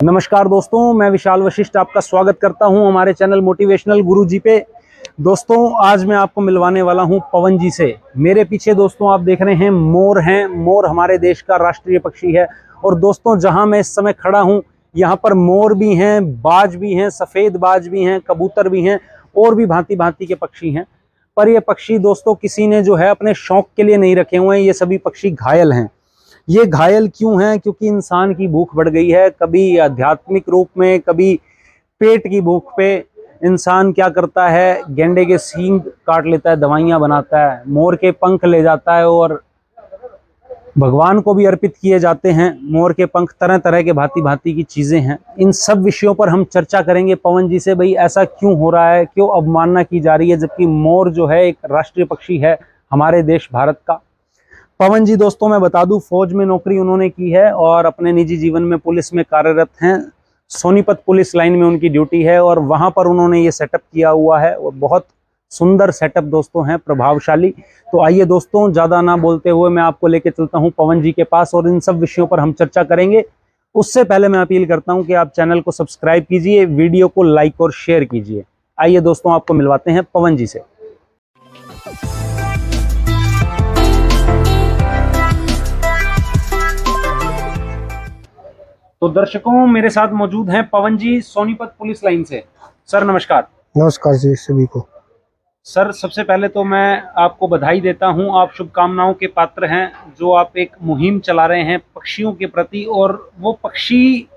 नमस्कार दोस्तों, मैं विशाल वशिष्ठ आपका स्वागत करता हूं हमारे चैनल मोटिवेशनल गुरुजी पे। दोस्तों, आज मैं आपको मिलवाने वाला हूं पवन जी से। मेरे पीछे दोस्तों आप देख रहे हैं मोर हैं। मोर हमारे देश का राष्ट्रीय पक्षी है। और दोस्तों, जहां मैं इस समय खड़ा हूं यहां पर मोर भी हैं, बाज भी हैं, सफ़ेद बाज भी हैं, कबूतर भी हैं और भी भांति भांति के पक्षी हैं। पर ये पक्षी दोस्तों किसी ने जो है अपने शौक के लिए नहीं रखे हुए हैं। ये सभी पक्षी घायल हैं। ये घायल क्यों हैं? क्योंकि इंसान की भूख बढ़ गई है। कभी आध्यात्मिक रूप में, कभी पेट की भूख पे इंसान क्या करता है, गैंडे के सींग काट लेता है, दवाइयाँ बनाता है, मोर के पंख ले जाता है और भगवान को भी अर्पित किए जाते हैं। मोर के पंख तरह तरह के भांति भांति की चीज़ें हैं। इन सब विषयों पर हम चर्चा करेंगे पवन जी से। भाई ऐसा क्यों हो रहा है, क्यों अवमानना की जा रही है, जबकि मोर जो है एक राष्ट्रीय पक्षी है हमारे देश भारत का। पवन जी दोस्तों मैं बता दूं, फौज में नौकरी उन्होंने की है और अपने निजी जीवन में पुलिस में कार्यरत हैं। सोनीपत पुलिस लाइन में उनकी ड्यूटी है और वहां पर उन्होंने ये सेटअप किया हुआ है। और बहुत सुंदर सेटअप दोस्तों हैं, प्रभावशाली। तो आइए दोस्तों, ज़्यादा ना बोलते हुए मैं आपको लेके चलता हूं पवन जी के पास और इन सब विषयों पर हम चर्चा करेंगे। उससे पहले मैं अपील करता हूं कि आप चैनल को सब्सक्राइब कीजिए, वीडियो को लाइक और शेयर कीजिए। आइए दोस्तों, आपको मिलवाते हैं पवन जी से। तो दर्शकों, मेरे साथ मौजूद हैं पवन जी सोनीपत पुलिस लाइन से। सर नमस्कार। नमस्कार जी सभी को। सर सबसे पहले तो मैं आपको बधाई देता हूं। आप शुभकामनाओं के पात्र हैं। जो आप एक मुहिम चला रहे हैं पक्षियों के प्रति, और वो पक्षी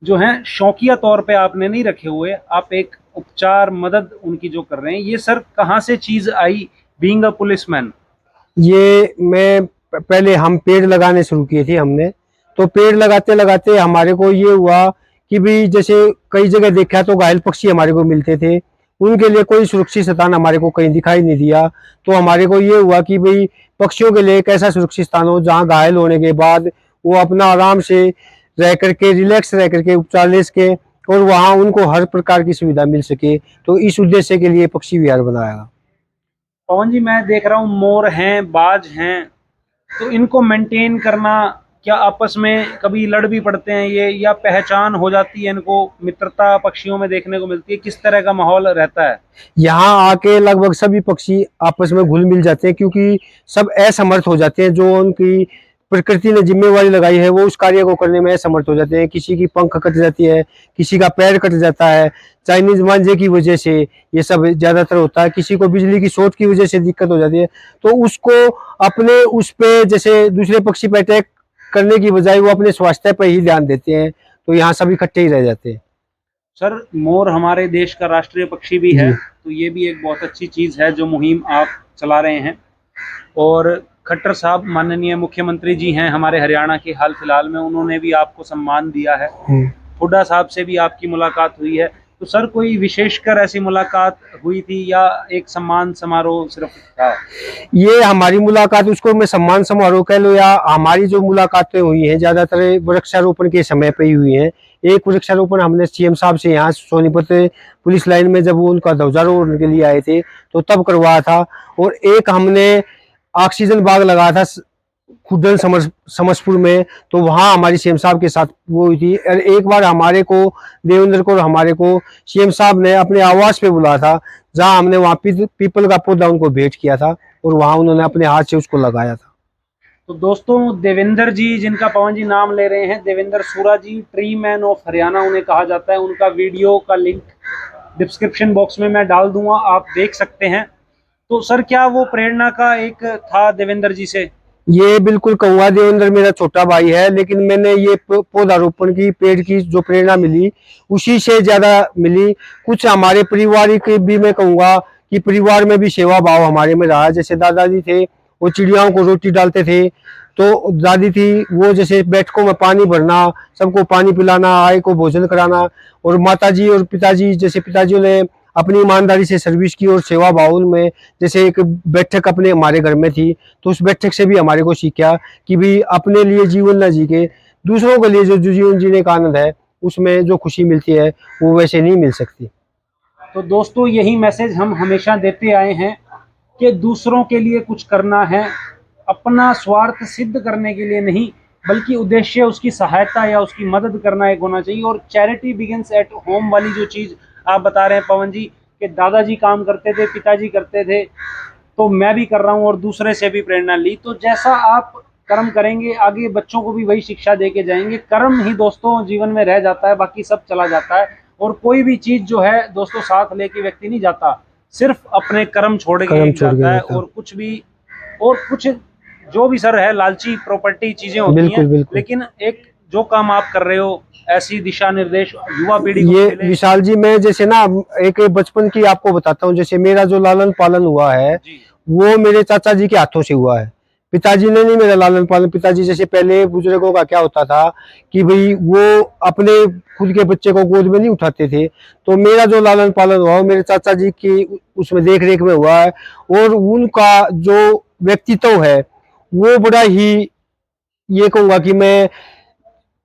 जो हैं शौकिया तौर पे आपने नहीं रखे हुए, आप एक उपचार मदद उनकी जो कर रहे हैं। ये सर कहाँ से चीज़ आई बीइंग अ पुलिसमैन? ये मैं पहले हम पेड़ लगाने शुरू किए थे हमने। तो पेड़ लगाते लगाते हमारे को ये हुआ कि भी जैसे कई जगह देखा तो घायल पक्षी हमारे को मिलते थे, उनके लिए कोई सुरक्षित स्थान हमारे को कहीं दिखाई नहीं दिया। तो हमारे को ये हुआ कि भाई पक्षियों के लिए एक ऐसा सुरक्षित स्थान हो जहाँ घायल होने के बाद वो अपना आराम से रह करके, रिलैक्स रह करके उपचार ले सके और वहाँ उनको हर प्रकार की सुविधा मिल सके। तो इस उद्देश्य के लिए पक्षी विहार बनाया। पवन जी मैं देख रहा हूँ मोर हैं, बाज हैं, तो इनको मेंटेन करना, क्या आपस में कभी लड़ भी पड़ते हैं ये, या पहचान हो जाती है, इनको मित्रता पक्षियों में देखने को मिलती है? किस तरह का माहौल रहता है? यहाँ आके लगभग सभी पक्षी आपस में घुल मिल जाते हैं, क्योंकि सब असमर्थ हो जाते हैं। जो उनकी प्रकृति ने जिम्मेवारी लगाई है वो उस कार्य को करने में असमर्थ हो जाते हैं। किसी की पंख कट जाती है, किसी का पैर कट जाता है, चाइनीज मांझे की वजह से ये सब ज्यादातर होता है। किसी को बिजली की शॉर्ट की वजह से दिक्कत हो जाती है। तो उसको अपने उस पे जैसे दूसरे पक्षी पे अटैक करने की बजाय वो अपने स्वास्थ्य पर ही ध्यान देते हैं। तो यहाँ सभी इकट्ठे ही रह जाते हैं। सर मोर हमारे देश का राष्ट्रीय पक्षी भी है, तो ये भी एक बहुत अच्छी चीज़ है जो मुहिम आप चला रहे हैं। और खट्टर साहब माननीय मुख्यमंत्री जी हैं हमारे हरियाणा के, हाल फिलहाल में उन्होंने भी आपको सम्मान दिया है। हुड्डा साहब से भी आपकी मुलाकात हुई है। तो सर कोई विशेषकर ऐसी मुलाकात हुई थी या एक सम्मान समारोह सिर्फ था? ये हमारी मुलाकात, उसको मैं सम्मान समारोह कह लो या हमारी जो मुलाकातें हुई हैं ज्यादातर वृक्षारोपण के समय पे ही हुई हैं। एक वृक्षारोपण हमने सीएम साहब से यहाँ सोनीपत पुलिस लाइन में जब वो उनका ध्वजारोहण के लिए आए थे तो तब करवाया था। और एक हमने ऑक्सीजन बाग लगाया था खुदन समसपुर में, तो वहाँ हमारी सीएम साहब के साथ वो हुई थी। और एक बार हमारे को देवेंद्र को और हमारे को सीएम साहब ने अपने आवास पे बुलाया था, जहाँ हमने वहाँ पीपल का पौधा उनको भेंट किया था और वहाँ उन्होंने अपने हाथ से उसको लगाया था। तो दोस्तों, देवेंद्र जी जिनका पवन जी नाम ले रहे हैं, देवेंद्र सूरा जी, ट्री मैन ऑफ हरियाणा उन्हें कहा जाता है। उनका वीडियो का लिंक डिस्क्रिप्शन बॉक्स में मैं डाल दूंगा, आप देख सकते हैं। तो सर क्या वो प्रेरणा का एक था देवेंद्र जी से? ये बिल्कुल कहूँगा, देवेंद्र मेरा छोटा भाई है, लेकिन मैंने ये पौधारोपण की पेड़ की जो प्रेरणा मिली उसी से ज्यादा मिली। कुछ हमारे पारिवारिक भी मैं कहूँगा कि परिवार में भी सेवा भाव हमारे में रहा। जैसे दादाजी थे वो चिड़ियाओं को रोटी डालते थे, तो दादी थी वो जैसे बैठकों में पानी भरना, सबको पानी पिलाना, आए को भोजन कराना। और माताजी और पिताजी, जैसे पिताजी ने अपनी ईमानदारी से सर्विस की और सेवा भाव में, जैसे एक बैठक अपने हमारे घर में थी, तो उस बैठक से भी हमारे को सीखा कि भी अपने लिए जीवन न जी के दूसरों के लिए जो जीवन जीने का आनंद है उसमें जो खुशी मिलती है वो वैसे नहीं मिल सकती। तो दोस्तों, यही मैसेज हम हमेशा देते आए हैं कि दूसरों के लिए कुछ करना है, अपना स्वार्थ सिद्ध करने के लिए नहीं, बल्कि उद्देश्य उसकी सहायता या उसकी मदद करना एक होना चाहिए। और चैरिटी बिगिंस एट होम वाली जो चीज़ आप बता रहे हैं पवन जी, कि दादाजी काम करते थे, पिताजी करते थे, तो मैं भी कर रहा हूँ और दूसरे से भी प्रेरणा ली। तो जैसा आप कर्म करेंगे आगे बच्चों को भी वही शिक्षा दे के जाएंगे। कर्म ही दोस्तों जीवन में रह जाता है, बाकी सब चला जाता है। और कोई भी चीज़ जो है दोस्तों साथ लेके व्यक्ति नहीं जाता, सिर्फ अपने कर्म छोड़ के जाता है। और कुछ भी, और कुछ जो भी सर है लालची प्रॉपर्टी चीजें होती हैं, बिल्कुल बिल्कुल। लेकिन एक जो काम आप कर रहे हो ऐसी दिशा निर्देश युवा पीढ़ी को ये मिले। विशाल जी, मैं जैसे ना एक बचपन की आपको बताता हूँ। जैसे मेरा जो लालन पालन हुआ है जी वो मेरे चाचा जी के हाथों से हुआ है। पिताजी ने नहीं मेरा लालन पालन। पिताजी जैसे पहले बुजुर्गों का क्या होता था कि भाई वो अपने खुद के बच्चे को गोद में नहीं उठाते थे। तो मेरा जो लालन पालन हुआ वो मेरे चाचा जी की उसमें देख रेख में हुआ है। और उनका जो व्यक्तित्व है वो बड़ा ही, ये कहूंगा कि मैं,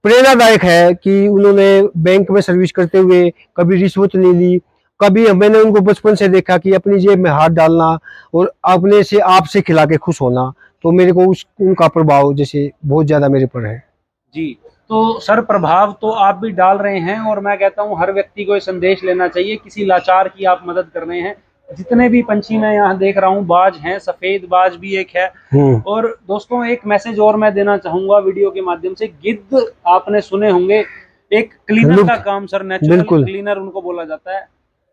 प्रेरणादायक है कि उन्होंने बैंक में सर्विस करते हुए कभी रिश्वत नहीं ली। कभी मैंने उनको बचपन से देखा कि अपनी जेब में हाथ डालना और अपने से आप से खिला के खुश होना। तो मेरे को उनका प्रभाव जैसे बहुत ज्यादा मेरे पर है। जी। तो सर प्रभाव तो आप भी डाल रहे हैं, और मैं कहता हूँ हर व्यक्ति को ये संदेश लेना चाहिए। किसी लाचार की आप मदद कर रहे हैं। जितने भी पंछी मैं यहाँ देख रहा हूँ, बाज हैं, सफेद बाज भी एक है। और दोस्तों एक मैसेज और मैं देना चाहूंगा वीडियो के माध्यम से। गिद्ध आपने सुने होंगे, एक क्लीनर का काम सर, नेचुरल बिल्कुल क्लीनर उनको बोला जाता है।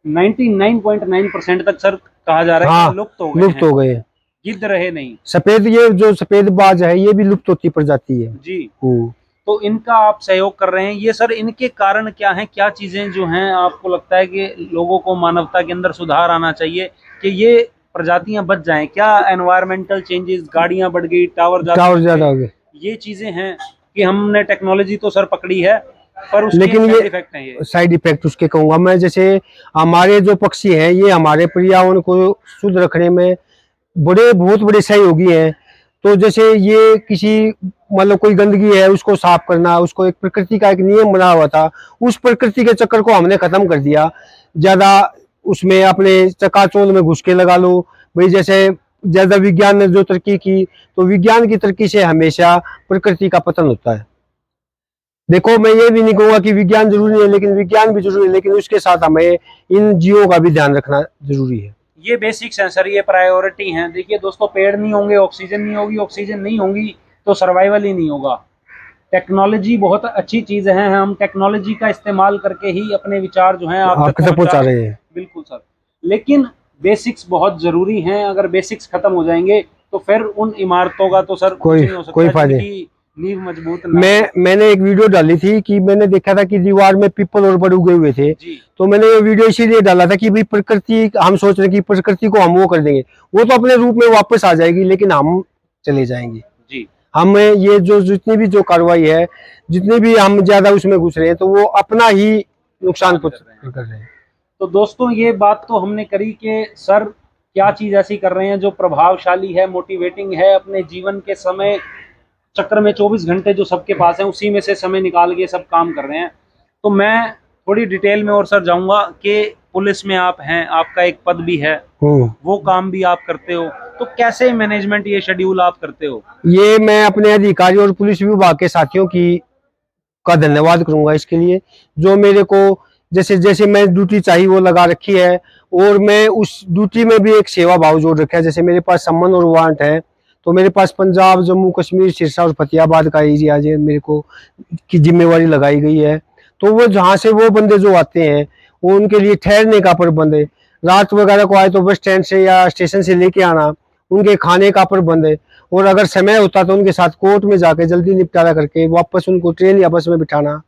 99.9% तक सर कहा जा रहा है हाँ, कि लुप्त हो गए लुप्त हैं, हो गए। गिद्ध रहे नहीं। सफेद, ये जो सफेद बाज है ये भी लुप्त होती प्रजाति है। जी। तो इनका आप सहयोग कर रहे हैं, ये सर इनके कारण क्या हैं, क्या चीजें जो हैं आपको लगता है कि लोगों को मानवता के अंदर सुधार आना चाहिए कि ये प्रजातियां बच जाएं? क्या एनवायरमेंटल चेंजेस, गाड़ियां बढ़ गई, टावर ज्यादा हो गए, ये चीजें हैं कि हमने टेक्नोलॉजी तो सर पकड़ी है, पर उसके लेकिन साइड ये इफेक्ट हैं। ये साइड इफेक्ट उसके कहूंगा मैं। जैसे हमारे जो पक्षी हैं ये हमारे पर्यावरण को शुद्ध रखने में बहुत बड़े सहयोगी हैं। तो जैसे ये किसी, मतलब कोई गंदगी है उसको साफ करना, उसको एक प्रकृति का एक नियम बना हुआ था, उस प्रकृति के चक्कर को हमने खत्म कर दिया। ज्यादा उसमें अपने चकाचौंध में घुस के लगा लो भाई। जैसे ज्यादा विज्ञान ने जो तरक्की की, तो विज्ञान की तरक्की से हमेशा प्रकृति का पतन होता है। देखो मैं ये भी नहीं कहूंगा कि विज्ञान जरूरी है, लेकिन विज्ञान भी जरूरी है, लेकिन उसके साथ हमें इन जीवों का भी ध्यान रखना जरूरी है। ये बेसिक्स हैं सर, ये प्रायोरिटी हैं। देखिए दोस्तों, पेड़ नहीं होंगे ऑक्सीजन नहीं होगी, ऑक्सीजन नहीं होगी तो सर्वाइवल ही नहीं होगा। टेक्नोलॉजी बहुत अच्छी चीज है, हम टेक्नोलॉजी का इस्तेमाल करके ही अपने विचार जो हैं आप तक पहुंचा रहे हैं। बिल्कुल सर, लेकिन बेसिक्स बहुत जरूरी हैं। अगर बेसिक्स खत्म हो जाएंगे तो फिर उन इमारतों का तो सर कुछ नहीं हो सकता, कोई फायदा जिनकी नींव मजबूत ना। मैंने एक वीडियो डाली थी कि मैंने देखा था कि दीवार में पीपल और बड़ उगे हुए थे। तो मैंने ये वीडियो इसीलिए डाला था कि भाई प्रकृति, हम सोच रहे हैं कि प्रकृति को हम वो कर देंगे, वो तो अपने रूप में वापस आ जाएगी, लेकिन हम चले जाएंगे। जी। हम ये जो जितनी भी जो कार्रवाई है, जितनी भी हम ज्यादा उसमें घुस रहे हैं, तो वो अपना ही नुकसान कर रहे हैं। तो दोस्तों ये बात तो हमने करी कि सर क्या चीज ऐसी कर रहे हैं जो प्रभावशाली है, मोटिवेटिंग है। अपने जीवन के समय चक्र में 24 घंटे जो सबके पास है उसी में से समय निकाल के सब काम कर रहे हैं। तो मैं थोड़ी डिटेल में और सर जाऊंगा कि पुलिस में आप हैं, आपका एक पद भी है, वो काम भी आप करते हो, तो कैसे मैनेजमेंट ये शेड्यूल आप करते हो? ये मैं अपने अधिकारी और पुलिस विभाग के साथियों की का धन्यवाद करूंगा इसके लिए, जो मेरे को जैसे जैसे मैं ड्यूटी चाहिए वो लगा रखी है। और मैं उस ड्यूटी में भी एक सेवा भाव जोड़ रखा है। जैसे मेरे पास सम्मन और वारंट है, तो मेरे पास पंजाब, जम्मू कश्मीर, सिरसा और फतेहाबाद का एरिया जो मेरे को की जिम्मेवारी लगाई गई है। तो वो जहाँ से वो बंदे जो आते हैं वो उनके लिए ठहरने का प्रबंध है। रात वगैरह को आए तो बस स्टैंड से या स्टेशन से लेके आना, उनके खाने का प्रबंध है। और अगर समय होता तो उनके साथ कोर्ट में जाके जल्दी निपटारा करके वापस उनको ट्रेन या बस में बिठाना,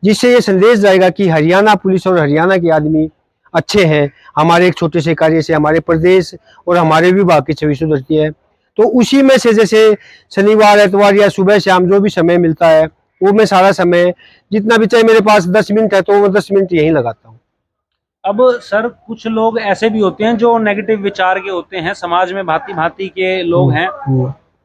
जिससे ये संदेश जाएगा कि हरियाणा पुलिस और हरियाणा के आदमी अच्छे हैं। हमारे एक छोटे से कार्य से हमारे प्रदेश और हमारे विभाग की छवि सुधरती है। तो उसी में से जैसे शनिवार, एतवार या सुबह शाम जो भी समय मिलता है, वो मैं सारा समय, जितना भी, चाहे मेरे पास 10 मिनट है तो वो 10 मिनट यहीं लगाता हूँ। अब सर कुछ लोग ऐसे भी होते हैं जो नेगेटिव विचार के होते हैं, समाज में भांति भांति के लोग हैं,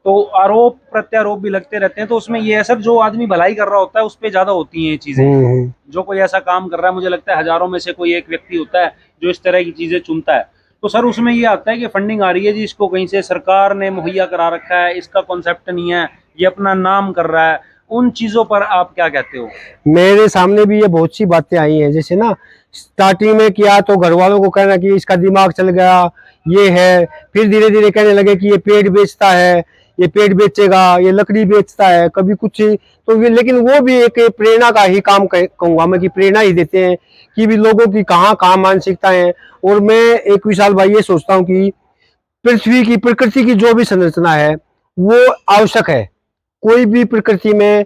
तो आरोप प्रत्यारोप भी लगते रहते हैं। तो उसमें ये है सर, जो आदमी भलाई कर रहा होता है उस पर ज्यादा होती हैं ये चीजें। जो कोई ऐसा काम कर रहा है, मुझे लगता है हजारों में से कोई एक व्यक्ति होता है जो इस तरह की चीजें चुनता है। तो सर उसमें ये आता है कि फंडिंग आ रही है जी, इसको कहीं से सरकार ने मुहैया करा रखा है, इसका कॉन्सेप्ट नहीं है, ये अपना नाम कर रहा है, उन चीजों पर आप क्या कहते हो? मेरे सामने भी ये बहुत सी बातें आई हैं, जैसे ना स्टार्टिंग में किया तो घर वालों को कहना कि इसका दिमाग चल गया, ये है, फिर धीरे धीरे कहने लगे कि ये पेड़ बेचता है, ये पेड़ बेचेगा, ये लकड़ी बेचता है, कभी कुछ, तो लेकिन वो भी एक प्रेरणा का ही काम कहूंगा मैं, कि प्रेरणा ही देते हैं कि भी लोगों की कहाँ कहाँ मानसिकता है। और मैं एक विशाल भाई ये सोचता हूँ कि पृथ्वी की, प्रकृति की जो भी संरचना है वो आवश्यक है। कोई भी प्रकृति में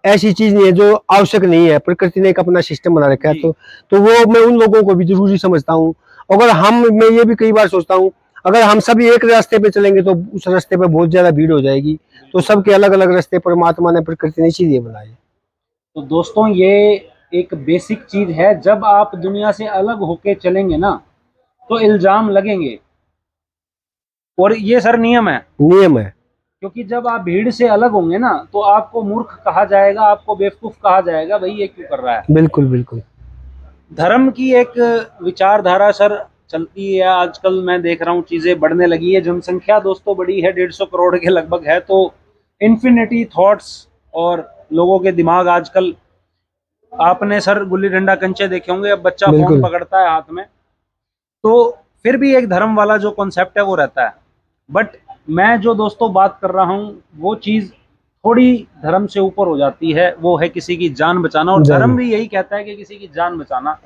ऐसी चीज नहीं है जो आवश्यक नहीं है। प्रकृति ने एक अपना सिस्टम बना रखा है, तो वो मैं उन लोगों को भी जरूरी समझता हूँ। अगर मैं ये भी कई बार सोचता हूँ, अगर हम सभी एक रास्ते पे चलेंगे तो उस रास्ते पे बहुत ज्यादा भीड़ हो जाएगी। तो सबके अलग अलग रास्ते परमात्मा ने, प्रकृति ने इसीलिए बनाए। तो दोस्तों ये एक बेसिक चीज है, जब आप दुनिया से अलग होके चलेंगे ना तो इल्जाम लगेंगे, और ये सर नियम है। नियम है। क्योंकि जब आप भीड़ से अलग होंगे ना तो आपको मूर्ख कहा जाएगा, आपको बेवकूफ कहा जाएगा, भाई ये क्यों कर रहा है। बिल्कुल बिल्कुल। धर्म की एक विचारधारा सर चलती है आजकल, मैं देख रहा हूँ चीजें बढ़ने लगी है। जनसंख्या दोस्तों बड़ी है, 150 करोड़ के लगभग है, तो इन्फिनिटी थॉट्स और लोगों के दिमाग आजकल, आपने सर गुल्ली डंडा कंचे देखे होंगे, अब बच्चा फोन बिल्कुल। पकड़ता है हाथ में, तो फिर भी एक धर्म वाला जो कॉन्सेप्ट है वो रहता है। बट मैं जो दोस्तों बात कर रहा हूँ वो चीज थोड़ी धर्म से ऊपर हो जाती है, वो है किसी की जान बचाना, और धर्म भी यही कहता है कि किसी की जान बचाना।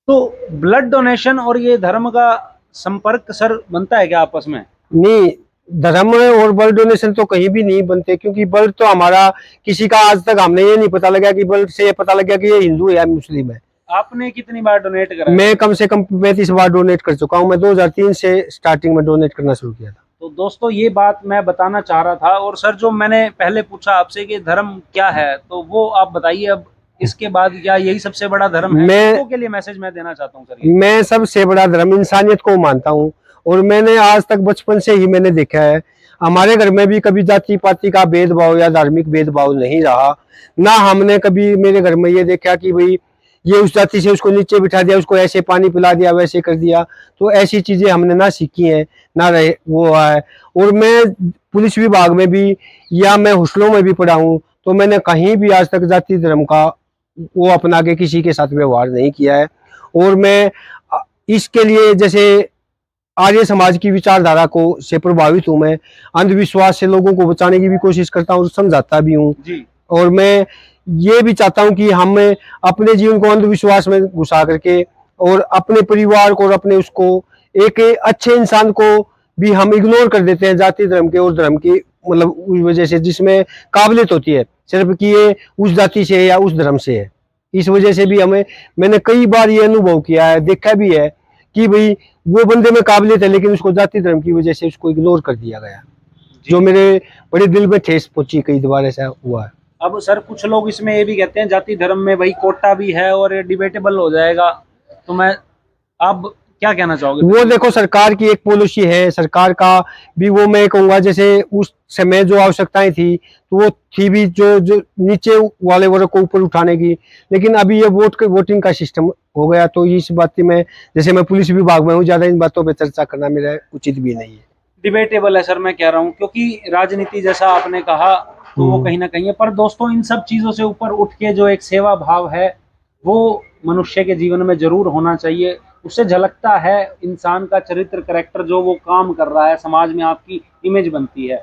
तो ब्लड डोनेशन और ये धर्म का संपर्क सर बनता है क्या आपस में? नहीं, धर्म और ब्लड डोनेशन तो कहीं भी नहीं बनते, क्योंकि ब्लड तो हमारा किसी का आज तक हमने ये नहीं पता लगा कि ब्लड से ये पता लग गया कि ये हिंदू है या मुस्लिम है। आपने कितनी बार डोनेट करा है? मैं कम से कम 35 बार डोनेट कर चुका हूँ। मैं 2003 से स्टार्टिंग में डोनेट करना शुरू किया था। तो दोस्तों ये बात मैं बताना चाह रहा था। और सर जो मैंने पहले पूछा आपसे कि धर्म क्या है, तो वो आप बताइए अब इसके बाद। क्या यही सबसे बड़ा धर्म है? लोगों के लिए मैसेज मैं देना चाहता हूँ सर। मैं सबसे बड़ा धर्म इंसानियत को मानता हूँ। और मैंने आज तक बचपन से ही मैंने देखा है, हमारे घर में भी कभी जाति पाति का भेदभाव या धार्मिक भेदभाव नहीं रहा। ना हमने कभी मेरे घर में ये देखा कि भाई ये उस जाति से उसको नीचे बिठा दिया, उसको ऐसे पानी पिला दिया, वैसे कर दिया। तो ऐसी चीजें हमने ना सीखी हैं, ना रहे वो है। और मैं पुलिस विभाग में भी या मैं हॉस्टलों में भी पढ़ा हूँ, तो मैंने कहीं भी आज तक जाति धर्म का वो अपना के किसी के साथ व्यवहार नहीं किया है। और मैं इसके लिए जैसे आर्य समाज की विचारधारा को से प्रभावित हूँ। मैं अंधविश्वास से लोगों को बचाने की भी कोशिश करता हूँ और समझाता भी हूँ। और मैं ये भी चाहता हूँ कि हम अपने जीवन को अंधविश्वास में घुसा करके और अपने परिवार को और अपने उसको एक अच्छे इंसान को भी हम इग्नोर कर देते हैं जाति धर्म के और धर्म की मतलब उस वजह से जिसमें काबिलियत होती है सिर्फ कि ये उस जाति से है या उस धर्म से है। इस वजह से भी मैंने कई बार ये अनुभव किया है, देखा भी है कि भाई वो बंदे में काबिलियत है लेकिन उसको जाति धर्म की वजह से उसको इग्नोर कर दिया गया, जो मेरे बड़े दिल में ठेस पहुंची। कई बार ऐसा हुआ है। अब सर कुछ लोग इसमें ये भी कहते हैं जाति धर्म में भाई कोटा भी है और ये डिबेटेबल हो जाएगा, तो मैं आप क्या कहना चाहोगे? वो देखो सरकार की एक पॉलिसी है, सरकार का भी वो मैं कहूंगा जैसे उस समय जो आवश्यकताएं थी तो वो थी भी जो नीचे वाले वर्ग को ऊपर उठाने की, लेकिन अभी ये वोटिंग का सिस्टम हो गया तो इस बात में जैसे मैं पुलिस विभाग में हूँ, ज्यादा इन बातों पर चर्चा करना मेरा उचित भी नहीं है। डिबेटेबल है सर, मैं कह रहा हूँ क्योंकि राजनीति जैसा आपने कहा तो वो कहीं ना कहीं है। पर दोस्तों इन सब चीजों से ऊपर उठ के जो एक सेवा भाव है वो मनुष्य के जीवन में जरूर होना चाहिए। उससे झलकता है इंसान का चरित्र, करैक्टर, जो वो काम कर रहा है, समाज में आपकी इमेज बनती है।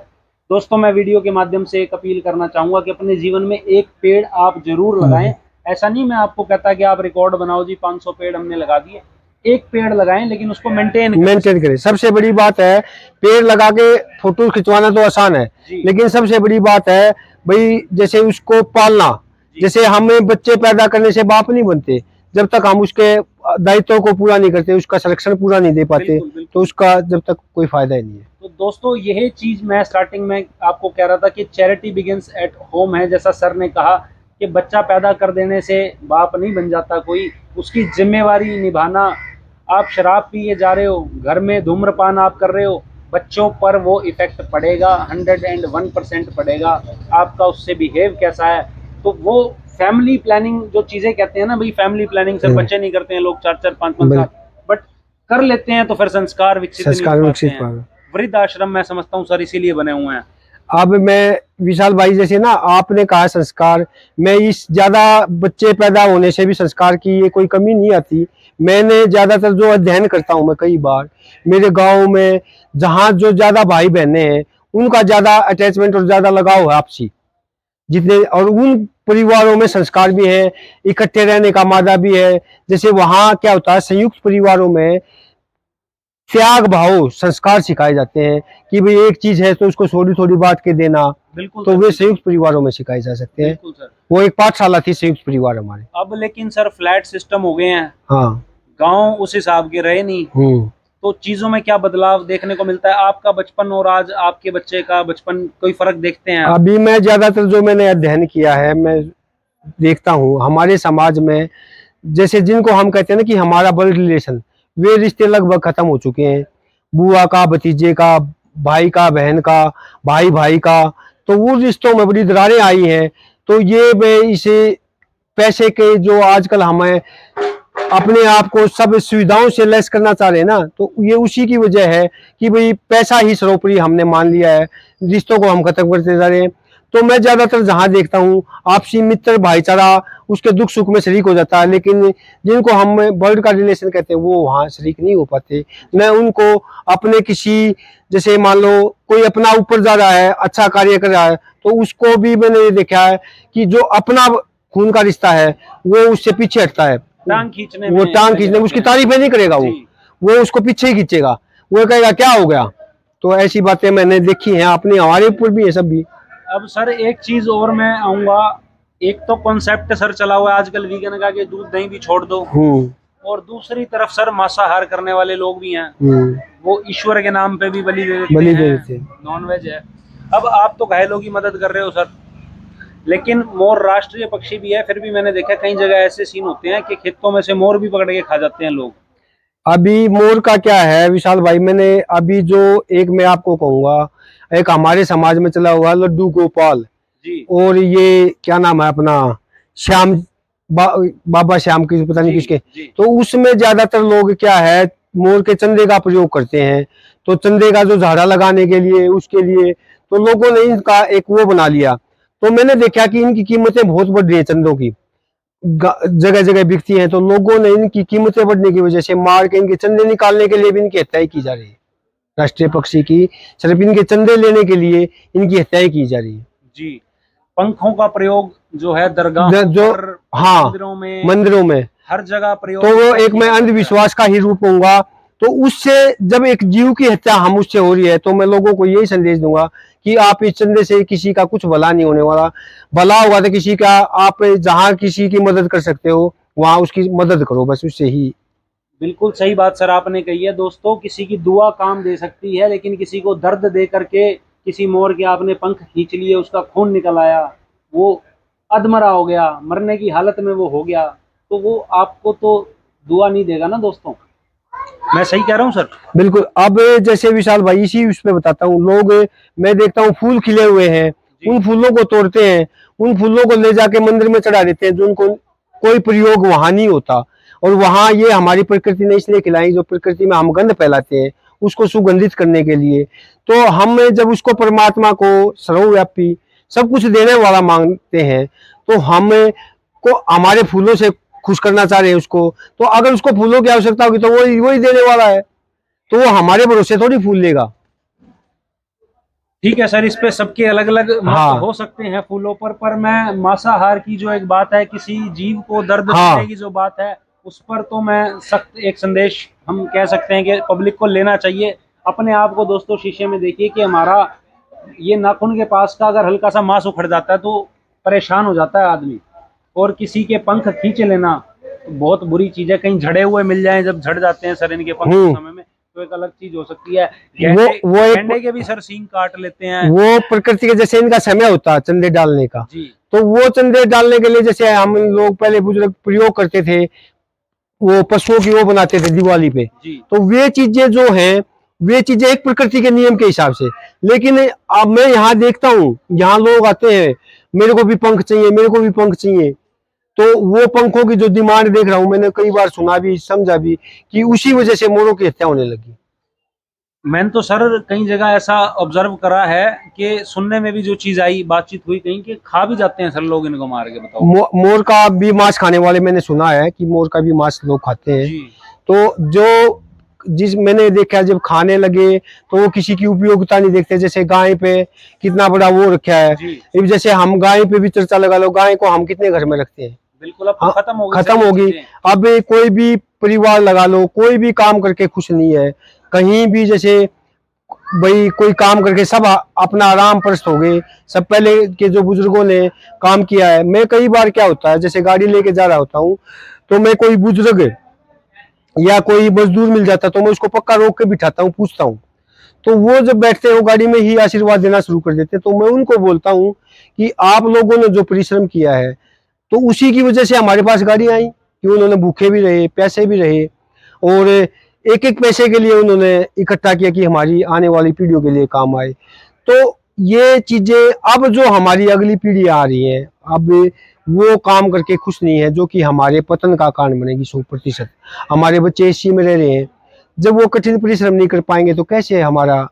दोस्तों मैं वीडियो के माध्यम से एक अपील करना चाहूंगा कि अपने जीवन में एक पेड़ आप जरूर लगाएं। ऐसा नहीं मैं आपको कहता कि आप रिकॉर्ड बनाओ जी 500 पेड़ हमने लगा दिए, एक पेड़ लगाएं लेकिन उसको मेंटेन करें। सबसे बड़ी बात है पेड़ लगा के फोटो खिंचवाना तो आसान है, लेकिन सबसे बड़ी बात है भाई जैसे उसको पालना। जैसे हमें बच्चे पैदा करने से बाप नहीं बनते, जब तक हम उसके दायित्व को पूरा नहीं करते, उसका संरक्षण पूरा नहीं दे पाते, तो उसका जब तक कोई फायदा ही नहीं है। तो दोस्तों यही चीज मैं स्टार्टिंग में आपको कह रहा था कि चैरिटी बिगिंस एट होम है। जैसा सर ने कहा कि बच्चा पैदा कर देने से बाप नहीं बन जाता कोई, उसकी जिम्मेवारी निभाना। आप शराब पिए जा रहे हो, घर में धूम्रपान आप कर रहे हो, बच्चों पर वो इफेक्ट पड़ेगा, 101% पड़ेगा। आपका उससे बिहेव कैसा है, तो वो फैमिली प्लानिंग जो चीजें कहते हैं ना भाई, फैमिली प्लानिंग से बच्चे नहीं करते हैं लोग 4-4, 5-5 साल, बट कर लेते हैं तो फिर संस्कार विकसित नहीं होते हैं। वृद्ध आश्रम मैं समझता हूँ सर इसीलिए बने हुए हैं। अब मैं विशाल भाई, जैसे ना आपने कहा संस्कार, मैं इस ज्यादा बच्चे पैदा होने से भी संस्कार की ये कोई कमी नहीं आती। मैंने ज्यादातर जो अध्ययन करता हूँ मैं कई बार, मेरे गांव में जहाँ जो ज्यादा भाई बहने हैं उनका ज्यादा अटैचमेंट और ज्यादा लगाव है आपसी, जितने और उन परिवारों में संस्कार भी है, इकट्ठे रहने का मादा भी है। जैसे वहाँ क्या होता है, संयुक्त परिवारों में त्याग भाव संस्कार सिखाए जाते हैं कि भाई एक चीज है तो उसको थोड़ी थोड़ी बांट के देना। बिल्कुल तो सर, वे बिल्कुल। संयुक्त परिवारों में सिखाए जा सकते हैं। बिल्कुल सर। वो एक पाठशाला थी संयुक्त परिवार हमारे। अब लेकिन सर फ्लैट सिस्टम हो गए हैं, हाँ। गांव उस हिसाब के रहे नहीं, तो चीजों में क्या बदलाव देखने को मिलता है? आपका बचपन और आज आपके बच्चे का बचपन, कोई फर्क देखते हैं आप? अभी मैं ज्यादातर जो मैंने अध्ययन किया है, मैं देखता हूँ हमारे समाज में, जैसे जिनको हम कहते हैं ना कि हमारा ब्लड रिलेशन, वे रिश्ते लगभग खत्म हो चुके हैं। बुआ का भतीजे का, भाई का बहन का, भाई भाई का, तो वो रिश्तों में बड़ी दरारें आई हैं। तो ये मैं इसे पैसे के जो आजकल हमें अपने आप को सब सुविधाओं से लेस करना चाह रहे हैं ना, तो ये उसी की वजह है कि भाई पैसा ही सर्वोपरि हमने मान लिया है, रिश्तों को हम खत्म करते जा रहे हैं। तो मैं ज्यादातर जहां देखता हूँ आपसी मित्र भाईचारा उसके दुख सुख में शरीक हो जाता है, लेकिन जिनको हम ब्लड का रिलेशन कहते हैं वो वहां शरीक नहीं हो पाते। मैं उनको अपने किसी, जैसे मान लो कोई अपना ऊपर जा रहा है, अच्छा कार्य कर रहा है, तो उसको भी मैंने ये देखा है कि जो अपना खून का रिश्ता है वो उससे पीछे हटता है। टांग खींचने वो में टांग लगे खींचने, रहते उसकी हैं। तारीफें नहीं करेगा, जी। वो उसको पीछे ही खींचेगा, वो कहेगा क्या हो गया। तो ऐसी बातें मैंने देखी हैं, अपने हमारे ऊपर भी है सब भी। अब सर एक चीज और मैं आऊंगा, एक तो कॉन्सेप्ट सर चला हुआ है आजकल वीगन का कि दूध दही भी छोड़ दो, और दूसरी तरफ सर मांसाहार करने वाले लोग भी हैं, वो ईश्वर के नाम पे भी बलि दे देते बलि दे हैं, देते हैं। नॉन वेज है। अब आप तो घायलों की मदद कर रहे हो सर, लेकिन मोर राष्ट्रीय पक्षी भी है, फिर भी मैंने देखा कई जगह ऐसे सीन होते हैं कि खेतों में से मोर भी पकड़ के खा जाते हैं लोग। अभी मोर का क्या है विशाल भाई, मैंने अभी जो एक मैं आपको कहूंगा, एक हमारे समाज में चला हुआ लड्डू गोपाल जी। और ये क्या नाम है अपना श्याम, बाबा श्याम की पता नहीं जी। किसके, जी। तो उसमें ज्यादातर लोग क्या है मोर के चंदे का प्रयोग करते हैं। तो चंदे का जो झाड़ा लगाने के लिए, उसके लिए तो लोगों ने इनका एक वो बना लिया। तो मैंने देखा कि इनकी कीमतें बहुत बढ़ रही है, चंदों की जगह जगह बिकती हैं। तो लोगों ने इनकी कीमतें बढ़ने की वजह से मार के इनके चंदे निकालने के लिए भी इनकी हत्याएं की जा रही है। राष्ट्रीय पक्षी की सिर्फ इनके चंदे लेने के लिए इनकी हत्याएं की जा रही है। जी। पंखों का प्रयोग जो है दरगाहों जो पर, हाँ मंदिरों में हर जगह प्रयोग तो वो किया एक मैं जाता है। अंधविश्वास का ही रूप होऊंगा। तो उससे जब एक जीव की हत्या हम उससे हो रही है, तो मैं लोगों को यही संदेश दूंगा कि आप इस चंदे से किसी का कुछ भला नहीं होने वाला। भला होगा तो किसी का, आप जहां किसी की मदद कर सकते हो वहां उसकी मदद करो, बस उससे ही। बिल्कुल सही बात सर आपने कही है दोस्तों, किसी की दुआ काम दे सकती है, लेकिन किसी को दर्द दे करके, किसी मोर के आपने पंख खींच लिए, उसका खून निकल आया, वो अधमरा हो गया, मरने की हालत में वो हो गया, तो वो आपको तो दुआ नहीं देगा ना दोस्तों। मैं सही कह रहा हूँ सर? बिल्कुल। अब जैसे विशाल भाई इसी उस पे बताता हूँ, लोग मैं देखता हूँ फूल खिले हुए हैं, उन फूलों को तोड़ते हैं, उन फूलों को ले जाके मंदिर में चढ़ा देते हैं, जो उनको कोई प्रयोग वहां नहीं होता। और वहां ये हमारी प्रकृति ने इसलिए खिलाई, जो प्रकृति में हम गंध फैलाते हैं उसको सुगंधित करने के लिए। तो हम जब उसको परमात्मा को सर्वव्यापी सब कुछ देने वाला मानते हैं, तो हम को हमारे फूलों से खुश करना चाह रहे हैं उसको, तो अगर उसको फूलों की आवश्यकता होगी तो वही देने वाला है, तो वो हमारे भरोसे थोड़ी फूल लेगा। ठीक है सर, इस पे सबके अलग अलग मत हाँ हो सकते हैं फूलों पर मैं मांसाहार की जो एक बात है, किसी जीव को दर्द हाँ देने की जो बात है, उस पर तो मैं सख्त एक संदेश हम कह सकते हैं कि पब्लिक को लेना चाहिए। अपने आप को दोस्तों शीशे में देखिए कि हमारा ये नाखून के पास का अगर हल्का सा मांस उखड़ जाता है तो परेशान हो जाता है आदमी, और किसी के पंख खींच लेना तो बहुत बुरी चीज है। कहीं झड़े हुए मिल जाएं, जब झड़ जाते हैं सर इनके पंख उस समय में, तो एक अलग चीज हो सकती है। वो एक गेंडे के भी सर सींग काट लेते हैं। वो प्रकृति के जैसे इनका समय होता है चंदे डालने का, जी। तो वो चंदे डालने के लिए जैसे हम लोग पहले बुजुर्ग प्रयोग करते थे, वो पशुओं की वो बनाते थे दिवाली पे, जी। तो वे चीजें जो हैं, वे चीजें एक प्रकृति के नियम के हिसाब से। लेकिन अब मैं यहाँ देखता हूँ, यहाँ लोग आते हैं मेरे को भी पंख चाहिए, मेरे को भी पंख चाहिए, तो वो पंखों की जो डिमांड देख रहा हूँ, मैंने कई बार सुना भी समझा भी कि उसी वजह से मोरों की हत्या होने लगी। मैंने तो सर कई जगह ऐसा ऑब्जर्व करा है कि सुनने में भी जो चीज आई, बातचीत हुई कहीं कि खा भी जाते हैं सर लोग इनको मार के, बताओ। मोर का भी मांस खाने वाले मैंने सुना है कि मोर का भी मांस लोग खाते हैं। जी तो जो जिस मैंने देखा जब खाने लगे तो वो किसी की उपयोगिता नहीं देखते। जैसे गाय पे कितना बड़ा वो रखा है। जी अब जैसे हम गाय पे भी चर्चा लगा लो, गाय को हम कितने घर में रखते हैं। बिल्कुल, अब तो हाँ, खत्म हो गई सर खत्म ये होगी। चीजें। अब कोई भी परिवार लगा लो, कोई भी काम करके खुश नहीं है कहीं भी। जैसे भाई कोई काम करके सब अपना आराम परस्त हो गए। सब पहले के जो बुजुर्गों ने काम किया है। मैं कई बार क्या होता है, जैसे गाड़ी लेके जा रहा होता हूँ तो मैं कोई बुजुर्ग या कोई मजदूर मिल जाता तो मैं उसको पक्का रोक के बिठाता हूँ, पूछता हूँ। तो वो जब बैठते हैं वो गाड़ी में ही आशीर्वाद देना शुरू कर देते हैं। तो मैं उनको बोलता हूँ कि आप लोगों ने जो परिश्रम किया है तो उसी की वजह से हमारे पास गाड़ी आई कि उन्होंने भूखे भी रहे, पैसे भी रहे, और एक एक पैसे के लिए उन्होंने इकट्ठा किया कि हमारी आने वाली पीढ़ियों के लिए काम आए। तो ये चीजें अब जो हमारी अगली पीढ़ी आ रही है, अब वो काम करके खुश नहीं है, जो कि हमारे पतन का कारण बनेगी 100%। हमारे बच्चे एसी में रह रहे हैं, जब वो कठिन परिश्रम नहीं कर पाएंगे तो कैसे हमारा।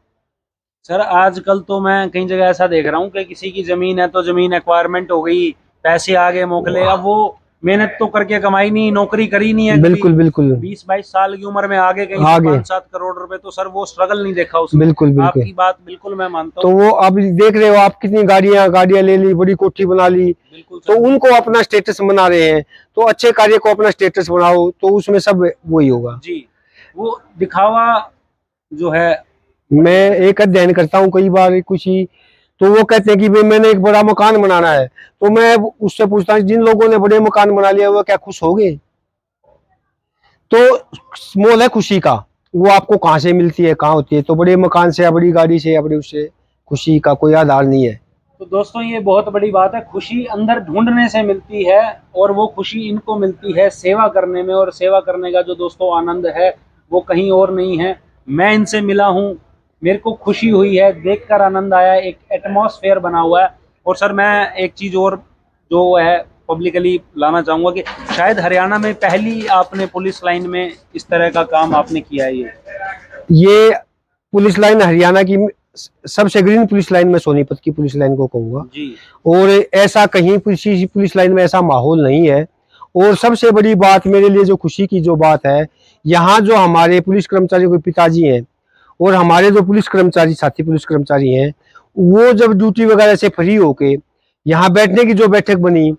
सर आजकल तो मैं कई जगह ऐसा देख रहा हूँ कि किसी की जमीन है तो जमीन एक्वायरमेंट हो गई, पैसे आ गए मोकले, अब वो मेहनत तो करके कमाई नहीं, नौकरी करी नहीं है कभी, बिल्कुल बिल्कुल 20-22 साल की उम्र में आगे कहीं से आगे 5-7 करोड़ रुपए, तो सर वो स्ट्रगल नहीं देखा उसने। बिल्कुल बिल्कुल। आपकी बात बिल्कुल मैं मानता तो हूँ। वो अब देख रहे हो आप कितनी गाड़ियां गाड़ियां ले ली, बड़ी कोठी बना ली। बिल्कुल तो सर। उनको अपना स्टेटस बना रहे हैं। तो अच्छे कार्य को अपना स्टेटस बनाओ तो उसमें सब वही होगा। जी, वो दिखावा जो है मैं बढ़िया है। एक अध्ययन करता हूँ कई बार कुछ ही। तो वो कहते हैं कि भाई मैंने एक बड़ा मकान बनाना है। तो मैं उससे पूछता हूँ जिन लोगों ने बड़े मकान बना लिया वो क्या खुश हो गए। तो मोल है खुशी का, वो आपको कहाँ से मिलती है, कहाँ होती है। तो बड़े मकान से या बड़ी गाड़ी से या बड़ी उससे खुशी का कोई आधार नहीं है। तो दोस्तों ये बहुत बड़ी बात है, खुशी अंदर ढूंढने से मिलती है, और वो खुशी इनको मिलती है सेवा करने में, और सेवा करने का जो दोस्तों आनंद है वो कहीं और नहीं है। मैं इनसे मिला हूँ, मेरे को खुशी हुई है, देखकर आनंद आया, एक एटमॉस्फेयर बना हुआ है। और सर मैं एक चीज़ और जो है पब्लिकली लाना चाहूँगा कि शायद हरियाणा में पहली आपने पुलिस लाइन में इस तरह का काम आपने किया है ये पुलिस लाइन हरियाणा की सबसे ग्रीन पुलिस लाइन में सोनीपत की पुलिस लाइन को कहूंगा। जी। और ऐसा कहीं पुलिस लाइन में ऐसा माहौल नहीं है। और सबसे बड़ी बात मेरे लिए जो खुशी की जो बात है, यहाँ जो हमारे पुलिस कर्मचारियों के पिताजी हैं और हमारे जो पुलिस कर्मचारी साथी पुलिस कर्मचारी हैं, वो जब ड्यूटी वगैरह से फ्री होके यहाँ बैठने की जो बैठक बनी,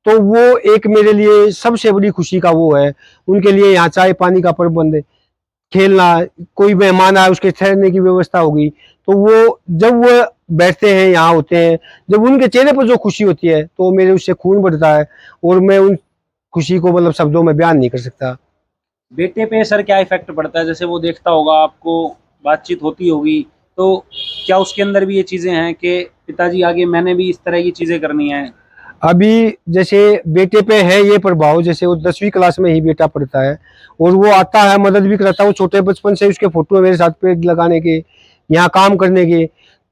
तो वो एक मेरे लिए सबसे बड़ी खुशी का वो है। उनके लिए यहाँ चाय पानी का प्रबंध, खेलना, कोई मेहमान आया उसके ठहरने की व्यवस्था होगी। तो वो जब वो बैठते हैं यहाँ होते हैं, जब उनके चेहरे पर जो खुशी होती है तो मेरे उससे खून बढ़ता है। और मैं उन खुशी को मतलब शब्दों में बयान नहीं कर सकता। बेटे पे सर क्या इफेक्ट पड़ता है, जैसे वो देखता होगा आपको, बातचीत होती होगी, तो क्या उसके अंदर भी ये चीजें हैं कि पिताजी आगे मैंने भी इस तरह की चीजें करनी है? अभी जैसे बेटे पे है ये प्रभाव, जैसे वो 10वीं क्लास में ही बेटा पढ़ता है और वो आता है, मदद भी करता है। वो छोटे बचपन से उसके फोटो है मेरे साथ पेड़ लगाने के, यहाँ काम करने के।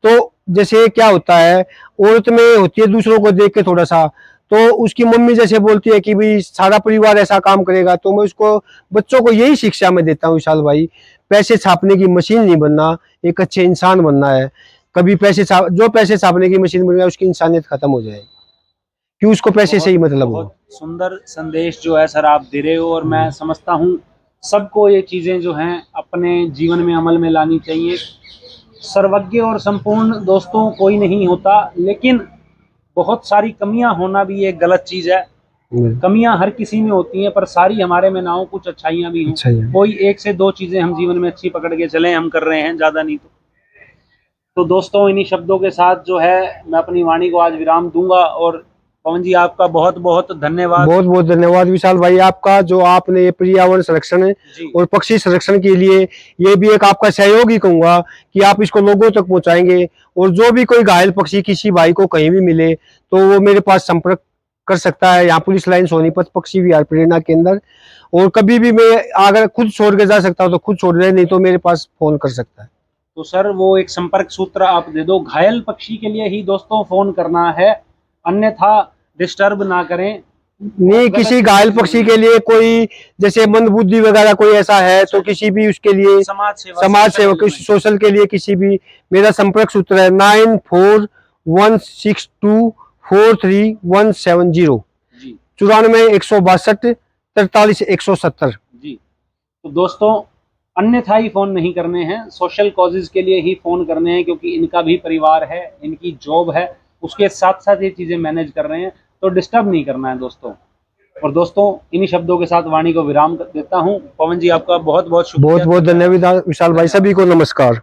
तो जैसे क्या होता है, औरत में होती है दूसरों को देख के थोड़ा सा, तो उसकी मम्मी जैसे बोलती है कि भाई सारा परिवार ऐसा काम करेगा। तो मैं उसको बच्चों को यही शिक्षा में देता हूँ विशाल भाई, पैसे छापने की मशीन नहीं बनना, एक अच्छे इंसान बनना है। कभी जो पैसे छापने की मशीन बन गया उसकी इंसानियत खत्म हो जाएगी, कि उसको पैसे से बहुत ही मतलब हो। बहुत सुंदर संदेश जो है सर आप दे रहे हो, और मैं समझता हूँ सबको ये चीजें जो हैं अपने जीवन में अमल में लानी चाहिए। सर्वज्ञ और संपूर्ण दोस्तों कोई नहीं होता, लेकिन बहुत सारी कमियां होना भी एक गलत चीज है। कमियां हर किसी में होती हैं, पर सारी हमारे में ना हो, कुछ अच्छाइयां भी हों। अच्छा है। कोई एक से दो चीजें हम जीवन में अच्छी पकड़ के चले, हम कर रहे हैं, ज्यादा नहीं। तो दोस्तों इन्हीं शब्दों के साथ जो है मैं अपनी वाणी को आज विराम दूंगा। और पवन जी आपका बहुत बहुत धन्यवाद। बहुत बहुत धन्यवाद विशाल भाई आपका, जो आपने ये पर्यावरण संरक्षण जी और पक्षी संरक्षण के लिए ये भी एक आपका सहयोग ही कहूंगा कि आप इसको लोगों तक पहुंचाएंगे। और जो भी कोई घायल पक्षी किसी भाई को कहीं भी मिले तो वो मेरे पास संपर्क कर सकता है, यहाँ पुलिस लाइन सोनीपत पक्षी विहार प्रेरणा केंद्र। और कभी भी मैं अगर खुद छोड़ के जा सकता हूँ तो खुद छोड़ दे, नहीं तो मेरे पास फोन कर सकता है। तो सर वो एक संपर्क सूत्र आप दे दो, घायल पक्षी के लिए ही दोस्तों फोन करना है, अन्यथा डिस्टर्ब ना करें। नहीं, किसी घायल पक्षी के लिए कोई जैसे मंदबुद्धि वगैरह कोई ऐसा है तो किसी भी उसके लिए समाज सेवा सोशल के लिए किसी भी, मेरा संपर्क सूत्र है 9416243170 जी 94 162 43 170। जी। तो दोस्तों अन्यथा फोन नहीं करने हैं, सोशल कॉजेज के लिए ही फोन करने हैं, क्योंकि इनका भी परिवार है, इनकी जॉब है, उसके साथ साथ ये चीजें मैनेज कर रहे हैं, तो डिस्टर्ब नहीं करना है दोस्तों। और दोस्तों इन्हीं शब्दों के साथ वाणी को विराम देता हूं। पवन जी आपका बहुत बहुत शुक्रिया। बहुत बहुत धन्यवाद विशाल भाई, सभी को नमस्कार।